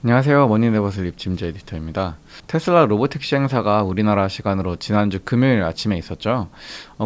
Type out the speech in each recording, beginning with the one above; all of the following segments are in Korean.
안녕하세요. 머니네버슬립 짐즈 에디터입니다. 테슬라 로보택시 행사가 우리나라 시간으로 지난주 금요일 아침에 있었죠.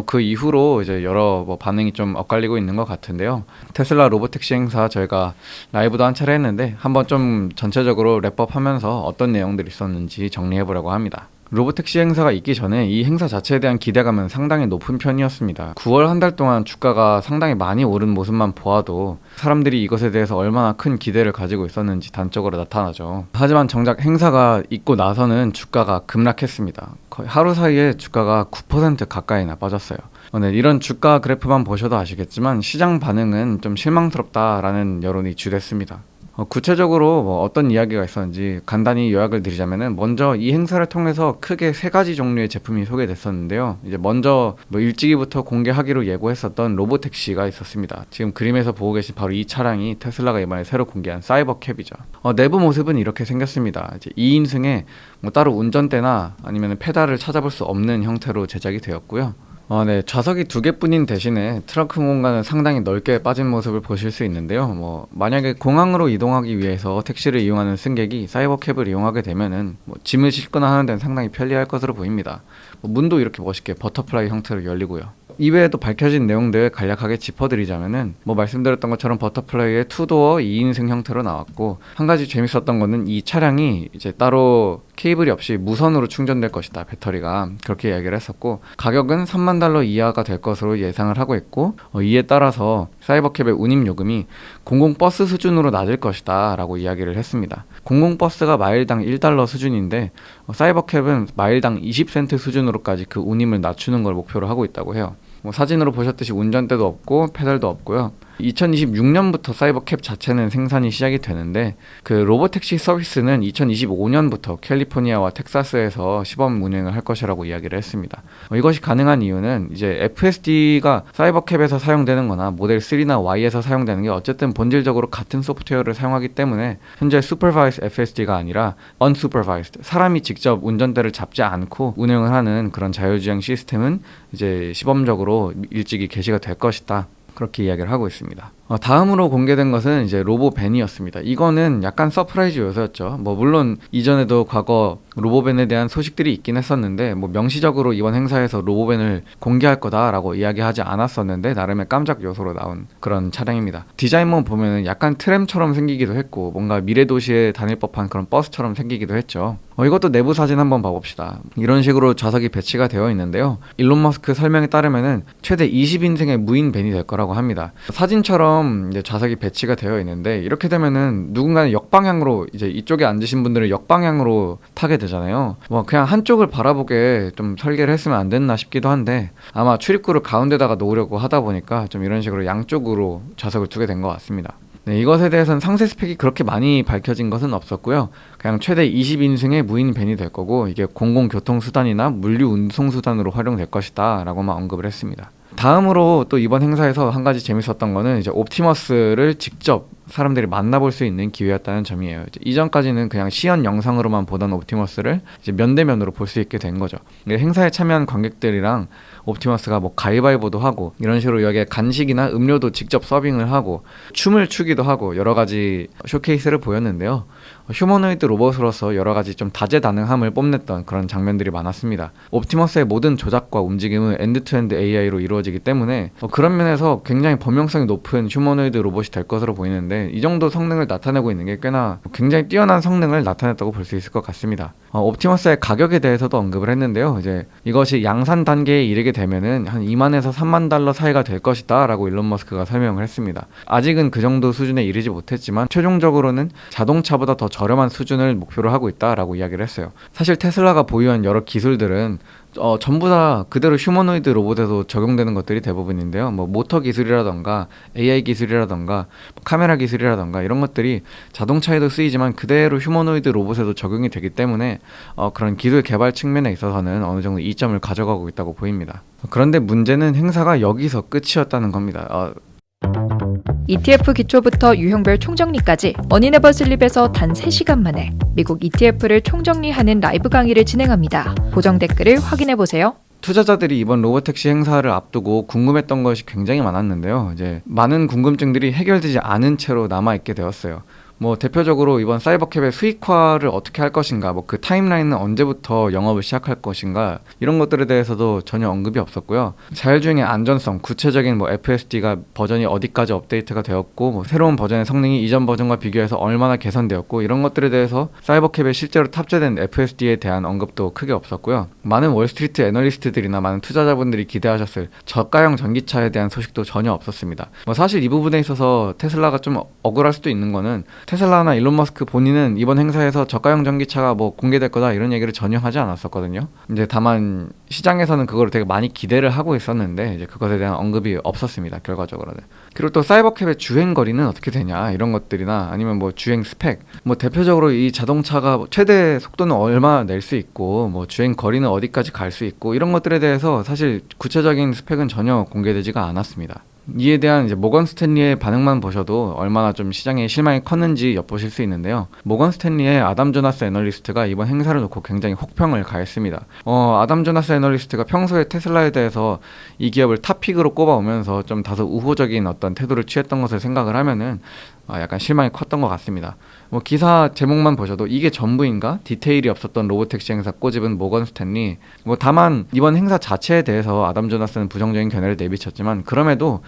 그 이후로 이제 여러 반응이 좀 엇갈리고 있는 것 같은데요. 테슬라 로보택시 행사 저희가 라이브도 한 차례 했는데 한번 좀 전체적으로 랩업하면서 어떤 내용들이 있었는지 정리해보려고 합니다. 로보택시 행사가 있기 전에 이 행사 자체에 대한 기대감은 상당히 높은 편이었습니다. 9월 한 달 동안 주가가 상당히 많이 오른 모습만 보아도 사람들이 이것에 대해서 얼마나 큰 기대를 가지고 있었는지 단적으로 나타나죠. 하지만 정작 행사가 있고 나서는 주가가 급락했습니다. 거의 하루 사이에 주가가 9% 가까이나 빠졌어요. 네, 이런 주가 그래프만 보셔도 아시겠지만 시장 반응은 좀 실망스럽다라는 여론이 주됐습니다. 구체적으로 어떤 이야기가 있었는지 간단히 요약을 드리자면은, 먼저 이 행사를 통해서 크게 세 가지 종류의 제품이 소개됐었는데요. 이제 먼저 일찍이부터 공개하기로 예고했었던 로보택시가 있었습니다. 지금 그림에서 보고 계신 바로 이 차량이 테슬라가 이번에 새로 공개한 사이버캡이죠. 내부 모습은 이렇게 생겼습니다. 이제 2인승에 따로 운전대나 아니면 페달을 찾아볼 수 없는 형태로 제작이 되었고요. 네, 좌석이 두 개뿐인 대신에 트렁크 공간은 상당히 넓게 빠진 모습을 보실 수 있는데요. 만약에 공항으로 이동하기 위해서 택시를 이용하는 승객이 사이버캡을 이용하게 되면은 짐을 싣거나 하는 데는 상당히 편리할 것으로 보입니다. 문도 이렇게 멋있게 버터플라이 형태로 열리고요. 이외에도 밝혀진 내용들 간략하게 짚어드리자면은, 말씀드렸던 것처럼 버터플라이의 투도어 2인승 형태로 나왔고, 한 가지 재밌었던 거는 이 차량이 이제 따로 케이블이 없이 무선으로 충전될 것이다, 배터리가. 그렇게 이야기를 했었고, 가격은 $30,000 이하가 될 것으로 예상을 하고 있고, 이에 따라서 사이버캡의 운임 요금이 공공버스 수준으로 낮을 것이다 라고 이야기를 했습니다. 공공버스가 마일당 $1 수준인데 사이버캡은 마일당 20센트 수준으로까지 그 운임을 낮추는 걸 목표로 하고 있다고 해요. 사진으로 보셨듯이 운전대도 없고 페달도 없고요. 2026년부터 사이버캡 자체는 생산이 시작이 되는데, 그 로보택시 서비스는 2025년부터 캘리포니아와 텍사스에서 시범 운행을 할 것이라고 이야기를 했습니다. 이것이 가능한 이유는 이제 FSD가 사이버캡에서 사용되는 거나 모델 3나 Y에서 사용되는 게 어쨌든 본질적으로 같은 소프트웨어를 사용하기 때문에, 현재 supervised FSD가 아니라 unsupervised, 사람이 직접 운전대를 잡지 않고 운행을 하는 그런 자율주행 시스템은 이제 시범적으로 일찍이 개시가 될 것이다, 그렇게 이야기를 하고 있습니다. 다음으로 공개된 것은 이제 로보밴이었습니다. 이거는 약간 서프라이즈 요소였죠. 물론 이전에도 과거 로보밴에 대한 소식들이 있긴 했었는데, 명시적으로 이번 행사에서 로보밴을 공개할 거다라고 이야기하지 않았었는데, 나름의 깜짝 요소로 나온 그런 차량입니다. 디자인만 보면은 약간 트램처럼 생기기도 했고, 뭔가 미래 도시에 다닐 법한 그런 버스처럼 생기기도 했죠. 이것도 내부 사진 한번 봐봅시다. 이런 식으로 좌석이 배치가 되어 있는데요. 일론 머스크 설명에 따르면은 최대 20인승의 무인 밴이 될 거라고 합니다. 사진처럼 이제 좌석이 배치가 되어 있는데, 이렇게 되면은 누군가는 역방향으로, 이제 이쪽에 앉으신 분들은 역방향으로 타게 되잖아요. 그냥 한쪽을 바라보게 좀 설계를 했으면 안 됐나 싶기도 한데, 아마 출입구를 가운데다가 놓으려고 하다 보니까 좀 이런 식으로 양쪽으로 좌석을 두게 된 것 같습니다. 네, 이것에 대해서는 상세 스펙이 그렇게 많이 밝혀진 것은 없었고요. 그냥 최대 20인승의 무인 밴이 될 거고, 이게 공공교통수단이나 물류 운송수단으로 활용될 것이다 라고만 언급을 했습니다. 다음으로 또 이번 행사에서 한 가지 재밌었던 거는 이제 옵티머스를 직접 사람들이 만나볼 수 있는 기회였다는 점이에요. 이전까지는 그냥 시연 영상으로만 보던 옵티머스를 이제 면대면으로 볼 수 있게 된 거죠. 행사에 참여한 관객들이랑 옵티머스가 가위바위보도 하고, 이런 식으로 여기에 간식이나 음료도 직접 서빙을 하고, 춤을 추기도 하고, 여러 가지 쇼케이스를 보였는데요. 휴머노이드 로봇으로서 여러 가지 좀 다재다능함을 뽐냈던 그런 장면들이 많았습니다. 옵티머스의 모든 조작과 움직임은 엔드투엔드 AI로 이루어지기 때문에 그런 면에서 굉장히 범용성이 높은 휴머노이드 로봇이 될 것으로 보이는데, 이 정도 성능을 나타내고 있는 게 꽤나 굉장히 뛰어난 성능을 나타냈다고 볼 수 있을 것 같습니다. 옵티머스의 가격에 대해서도 언급을 했는데요. 이제 이것이 양산 단계에 이르게 되면은 한 $20,000에서 $30,000 사이가 될 것이다 라고 일론 머스크가 설명을 했습니다. 아직은 그 정도 수준에 이르지 못했지만 최종적으로는 자동차보다 더 저렴한 수준을 목표로 하고 있다라고 이야기를 했어요. 사실 테슬라가 보유한 여러 기술들은 전부 다 그대로 휴머노이드 로봇에도 적용되는 것들이 대부분인데요. 모터 기술이라던가 AI 기술이라던가 카메라 기술이라던가 이런 것들이 자동차에도 쓰이지만 그대로 휴머노이드 로봇에도 적용이 되기 때문에 그런 기술 개발 측면에 있어서는 어느 정도 이점을 가져가고 있다고 보입니다. 그런데 문제는 행사가 여기서 끝이었다는 겁니다. ETF 기초부터 유형별 총정리까지 머니네버슬립에서 단 3시간 만에 미국 ETF를 총정리하는 라이브 강의를 진행합니다. 고정 댓글을 확인해보세요. 투자자들이 이번 로보택시 행사를 앞두고 궁금했던 것이 굉장히 많았는데요. 이제 많은 궁금증들이 해결되지 않은 채로 남아있게 되었어요. 뭐 대표적으로 이번 사이버캡의 수익화를 어떻게 할 것인가, 뭐 그 타임라인은 언제부터 영업을 시작할 것인가, 이런 것들에 대해서도 전혀 언급이 없었고요. 자율주행의 안전성, 구체적인 뭐 FSD가 버전이 어디까지 업데이트가 되었고, 뭐 새로운 버전의 성능이 이전 버전과 비교해서 얼마나 개선되었고, 이런 것들에 대해서 사이버캡에 실제로 탑재된 FSD에 대한 언급도 크게 없었고요. 많은 월스트리트 애널리스트들이나 많은 투자자분들이 기대하셨을 저가형 전기차에 대한 소식도 전혀 없었습니다. 뭐 사실 이 부분에 있어서 테슬라가 좀 억울할 수도 있는 거는, 테슬라나 일론 머스크 본인은 이번 행사에서 저가형 전기차가 뭐 공개될 거다 이런 얘기를 전혀 하지 않았었거든요. 이제 다만 시장에서는 그걸 되게 많이 기대를 하고 있었는데, 이제 그것에 대한 언급이 없었습니다, 결과적으로는. 그리고 또 사이버캡의 주행 거리는 어떻게 되냐, 이런 것들이나 아니면 뭐 주행 스펙, 뭐 대표적으로 이 자동차가 최대 속도는 얼마 낼 수 있고, 뭐 주행 거리는 어디까지 갈 수 있고, 이런 것들에 대해서 사실 구체적인 스펙은 전혀 공개되지가 않았습니다. 이에 대한 이제 모건 스탠리의 반응만 보셔도 얼마나 좀 시장에 실망이 컸는지 엿보실 수 있는데요. 모건 스탠리의 아담 조나스 애널리스트가 이번 행사를 놓고 굉장히 혹평을 가했습니다. 아담 조나스 애널리스트가 평소에 테슬라에 대해서 이 기업을 탑픽으로 꼽아오면서 좀 다소 우호적인 어떤 태도를 취했던 것을 생각을 하면은 약간 실망이 컸던 것 같습니다. 뭐 기사 제목만 보셔도 이게 전부인가? 디테일이 없었던 로보택시 행사 꼬집은 모건 스탠리. 뭐 다만 이번 행사 자체에 대해서 아담 조나스는 부정적인 견해를 내비쳤지만, 그럼에도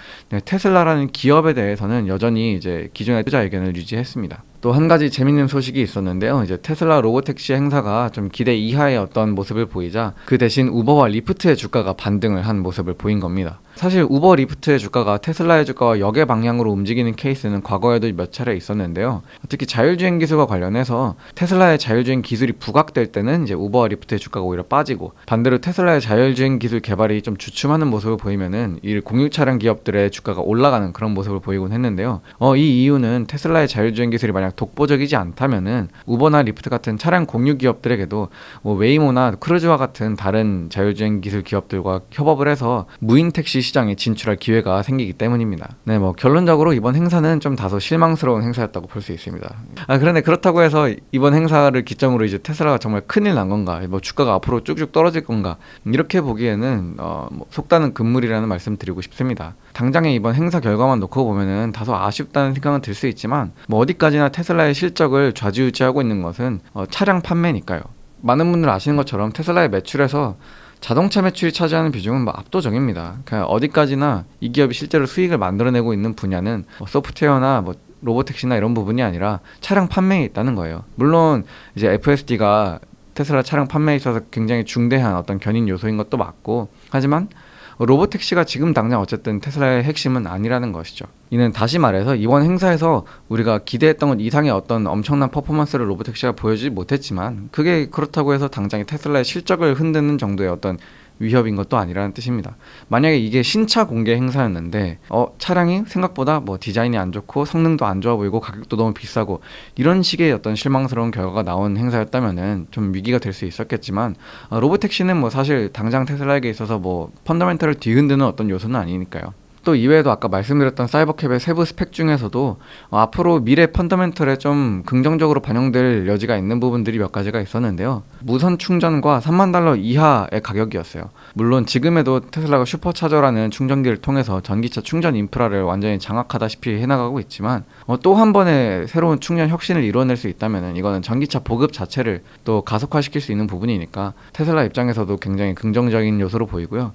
테슬라라는 기업에 대해서는 여전히 이제 기존의 투자 의견을 유지했습니다. 또 한 가지 재밌는 소식이 있었는데요. 이제 테슬라 로보택시 행사가 좀 기대 이하의 어떤 모습을 보이자 그 대신 우버와 리프트의 주가가 반등을 한 모습을 보인 겁니다. 사실 우버 리프트의 주가가 테슬라의 주가와 역의 방향으로 움직이는 케이스는 과거에도 몇 차례 있었는데요. 특히 자율주행 기술과 관련해서 테슬라의 자율주행 기술이 부각될 때는 이제 우버와 리프트의 주가가 오히려 빠지고, 반대로 테슬라의 자율주행 기술 개발이 좀 주춤하는 모습을 보이면은 이 공유 차량 기업들의 주가가 올라가는 그런 모습을 보이곤 했는데요. 이 이유는 테슬라의 자율주행 기술이 만약 독보적이지 않다면은 우버나 리프트 같은 차량 공유 기업들에게도 뭐 웨이모나 크루즈와 같은 다른 자율주행 기술 기업들과 협업을 해서 무인 택시 시장에 진출할 기회가 생기기 때문입니다. 네, 뭐 결론적으로 이번 행사는 좀 다소 실망스러운 행사였다고 볼 수 있습니다. 그런데 그렇다고 해서 이번 행사를 기점으로 이제 테슬라가 정말 큰일 난 건가, 뭐 주가가 앞으로 쭉쭉 떨어질 건가, 이렇게 보기에는 뭐 속단은 금물이라는 말씀 드리고 싶습니다. 당장의 이번 행사 결과만 놓고 보면은 다소 아쉽다는 생각은 들 수 있지만, 뭐 어디까지나 테슬라의 실적을 좌지우지하고 있는 것은 차량 판매니까요. 많은 분들 아시는 것처럼 테슬라의 매출에서 자동차 매출이 차지하는 비중은 뭐 압도적입니다. 그러니까 어디까지나 이 기업이 실제로 수익을 만들어내고 있는 분야는 소프트웨어나 뭐 로보택시나 이런 부분이 아니라 차량 판매에 있다는 거예요. 물론 이제 FSD가 테슬라 차량 판매에 있어서 굉장히 중대한 어떤 견인 요소인 것도 맞고, 하지만 로보택시가 지금 당장 어쨌든 테슬라의 핵심은 아니라는 것이죠. 이는 다시 말해서 이번 행사에서 우리가 기대했던 것 이상의 어떤 엄청난 퍼포먼스를 로보택시가 보여주지 못했지만, 그게 그렇다고 해서 당장에 테슬라의 실적을 흔드는 정도의 어떤 위협인 것도 아니라는 뜻입니다. 만약에 이게 신차 공개 행사였는데 차량이 생각보다 뭐 디자인이 안 좋고 성능도 안 좋아 보이고 가격도 너무 비싸고 이런 식의 어떤 실망스러운 결과가 나온 행사였다면은 좀 위기가 될 수 있었겠지만, 로보택시는 뭐 사실 당장 테슬라에게 있어서 뭐 펀더멘털을 뒤흔드는 어떤 요소는 아니니까요. 또 이외에도 아까 말씀드렸던 사이버캡의 세부 스펙 중에서도 앞으로 미래 펀더멘털에 좀 긍정적으로 반영될 여지가 있는 부분들이 몇 가지가 있었는데요. 무선 충전과 $30,000 이하의 가격이었어요. 물론 지금에도 테슬라가 슈퍼차저라는 충전기를 통해서 전기차 충전 인프라를 완전히 장악하다시피 해나가고 있지만, 또 한 번의 새로운 충전 혁신을 이뤄낼 수 있다면 이거는 전기차 보급 자체를 또 가속화시킬 수 있는 부분이니까 테슬라 입장에서도 굉장히 긍정적인 요소로 보이고요.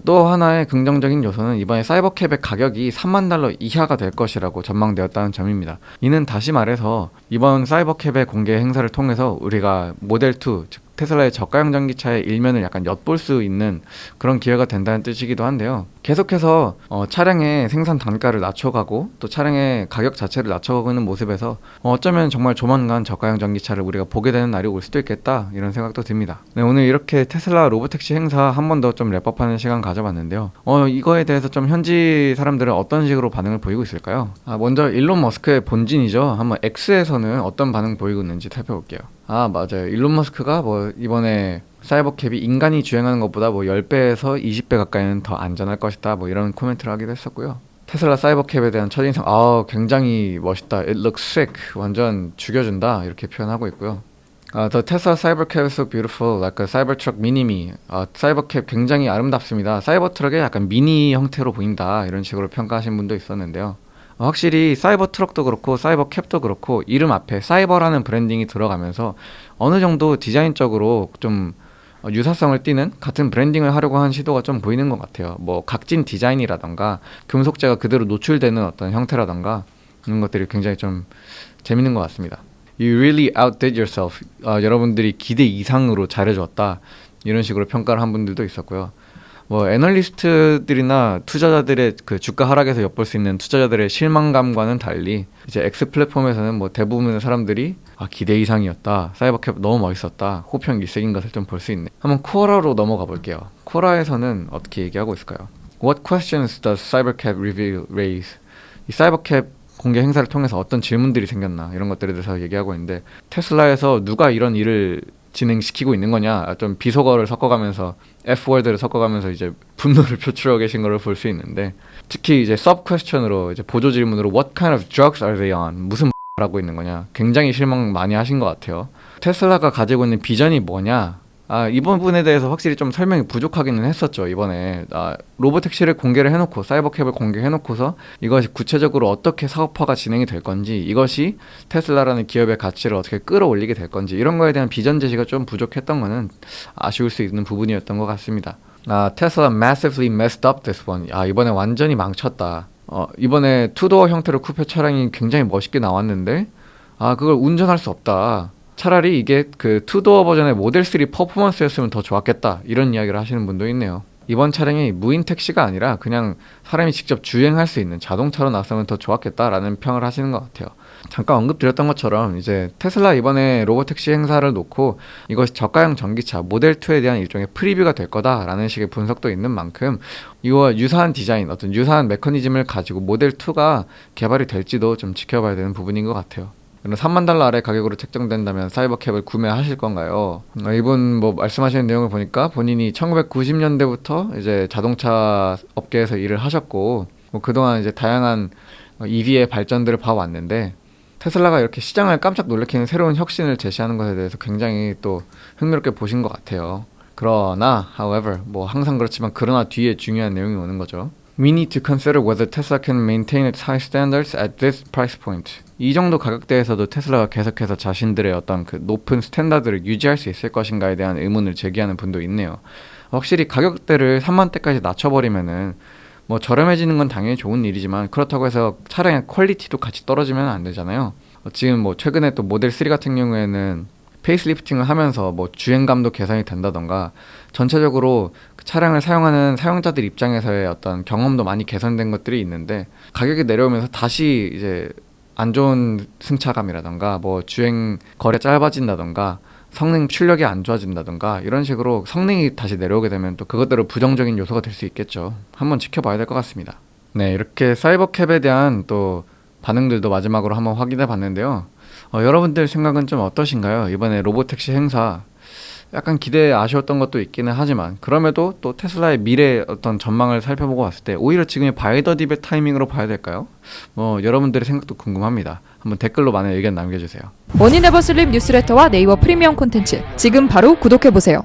또 하나의 긍정적인 요소는 이번에 사이버캡의 가격이 $30,000 이하가 될 것이라고 전망되었다는 점입니다. 이는 다시 말해서 이번 사이버캡의 공개 행사를 통해서 우리가 모델2, 즉 테슬라의 저가형 전기차의 일면을 약간 엿볼 수 있는 그런 기회가 된다는 뜻이기도 한데요. 계속해서 차량의 생산 단가를 낮춰가고 또 차량의 가격 자체를 낮춰가고 있는 모습에서 어쩌면 정말 조만간 저가형 전기차를 우리가 보게 되는 날이 올 수도 있겠다, 이런 생각도 듭니다. 네, 오늘 이렇게 테슬라 로보택시 행사 한 번 더 좀 랩업하는 시간 가져봤는데요. 이거에 대해서 좀 현지 사람들은 어떤 식으로 반응을 보이고 있을까요? 먼저 일론 머스크의 본진이죠. 한번 X에서는 어떤 반응 보이고 있는지 살펴볼게요. 맞아요. 일론 머스크가 뭐 이번에 사이버캡이 인간이 주행하는 것보다 뭐 10배에서 20배 가까이는 더 안전할 것이다, 뭐 이런 코멘트를 하기도 했었고요. 테슬라 사이버캡에 대한 첫인상, 굉장히 멋있다, it looks sick, 완전 죽여준다, 이렇게 표현하고 있고요. The Tesla Cybercab is so beautiful, like a Cybertruck mini-me. 사이버캡 굉장히 아름답습니다. 사이버트럭의 약간 미니 형태로 보인다, 이런 식으로 평가하신 분도 있었는데요. 확실히 사이버 트럭도 그렇고 사이버 캡도 그렇고 이름 앞에 사이버라는 브랜딩이 들어가면서 어느 정도 디자인적으로 좀 유사성을 띠는 같은 브랜딩을 하려고 하는 시도가 좀 보이는 것 같아요. 뭐 각진 디자인이라던가 금속재가 그대로 노출되는 어떤 형태라던가 이런 것들이 굉장히 좀 재밌는 것 같습니다. You really outdid yourself. 여러분들이 기대 이상으로 잘해줬다. 이런 식으로 평가를 한 분들도 있었고요. 뭐 애널리스트들이나 투자자들의 그 주가 하락에서 엿볼 수 있는 투자자들의 실망감과는 달리 이제 X 플랫폼에서는 뭐 대부분의 사람들이 기대 이상이었다, 사이버캡 너무 멋있었다, 호평 일색인 것을 좀 볼 수 있네. 한번 코어라로 넘어가 볼게요. 코어라에서는 어떻게 얘기하고 있을까요? What questions does CyberCap Review raise? 이 사이버캡 공개 행사를 통해서 어떤 질문들이 생겼나 이런 것들에 대해서 얘기하고 있는데, 테슬라에서 누가 이런 일을 진행시키고 있는 거냐, 좀 비속어를 섞어가면서 F워드를 섞어가면서 이제 분노를 표출하고 계신 걸 볼 수 있는데, 특히 이제 서브 퀘스천으로 이제 보조 질문으로 What kind of drugs are they on? 무슨 하고 있는 거냐, 굉장히 실망 많이 하신 것 같아요. 테슬라가 가지고 있는 비전이 뭐냐, 이번 부분에 대해서 확실히 좀 설명이 부족하기는 했었죠. 이번에 로보택시를 공개를 해놓고 사이버캡을 공개해놓고서 이것이 구체적으로 어떻게 사업화가 진행이 될 건지, 이것이 테슬라라는 기업의 가치를 어떻게 끌어올리게 될 건지, 이런 거에 대한 비전 제시가 좀 부족했던 거는 아쉬울 수 있는 부분이었던 것 같습니다. 테슬라 massively messed up this one. 이번에 완전히 망쳤다. 이번에 투도어 형태로 쿠페 차량이 굉장히 멋있게 나왔는데 그걸 운전할 수 없다. 차라리 이게 그 투도어 버전의 모델 3 퍼포먼스였으면 더 좋았겠다, 이런 이야기를 하시는 분도 있네요. 이번 차량이 무인 택시가 아니라 그냥 사람이 직접 주행할 수 있는 자동차로 나왔으면 더 좋았겠다라는 평을 하시는 것 같아요. 잠깐 언급드렸던 것처럼 이제 테슬라 이번에 로보택시 행사를 놓고 이것이 저가형 전기차 모델 2에 대한 일종의 프리뷰가 될 거다라는 식의 분석도 있는 만큼, 이와 유사한 디자인, 어떤 유사한 메커니즘을 가지고 모델 2가 개발이 될지도 좀 지켜봐야 되는 부분인 것 같아요. $30,000 아래 가격으로 책정된다면 사이버캡을 구매하실 건가요? 이분 뭐 말씀하시는 내용을 보니까 본인이 1990년대부터 이제 자동차 업계에서 일을 하셨고, 뭐 그동안 이제 다양한 EV의 발전들을 봐왔는데, 테슬라가 이렇게 시장을 깜짝 놀래키는 새로운 혁신을 제시하는 것에 대해서 굉장히 또 흥미롭게 보신 것 같아요. 그러나, however, 뭐 항상 그렇지만 그러나 뒤에 중요한 내용이 오는 거죠. We need to consider whether Tesla can maintain its high standards at this price point. 이 정도 가격대에서도 테슬라가 계속해서 자신들의 어떤 그 높은 스탠다드를 유지할 수 있을 것인가에 대한 의문을 제기하는 분도 있네요. 확실히 가격대를 3만대까지 낮춰버리면은 뭐 저렴해지는 건 당연히 좋은 일이지만, 그렇다고 해서 차량의 퀄리티도 같이 떨어지면 안 되잖아요. 지금 뭐 최근에 또 모델 3 같은 경우에는 페이스리프팅을 하면서 뭐 주행감도 개선이 된다던가, 전체적으로 그 차량을 사용하는 사용자들 입장에서의 어떤 경험도 많이 개선된 것들이 있는데, 가격이 내려오면서 다시 이제 안 좋은 승차감이라던가 뭐 주행 거리가 짧아진다던가 성능 출력이 안 좋아진다던가, 이런 식으로 성능이 다시 내려오게 되면 또 그것대로 부정적인 요소가 될 수 있겠죠. 한번 지켜봐야 될 것 같습니다. 네, 이렇게 사이버캡에 대한 또 반응들도 마지막으로 한번 확인해 봤는데요. 여러분들 생각은 좀 어떠신가요? 이번에 로보택시 행사 약간 기대에 아쉬웠던 것도 있기는 하지만, 그럼에도 또 테슬라의 미래 어떤 전망을 살펴보고 왔을 때 오히려 지금이 바이 더 딥의 타이밍으로 봐야 될까요? 여러분들의 생각도 궁금합니다. 한번 댓글로 많은 의견 남겨주세요. 머니네버슬립 뉴스레터와 네이버 프리미엄 콘텐츠 지금 바로 구독해보세요.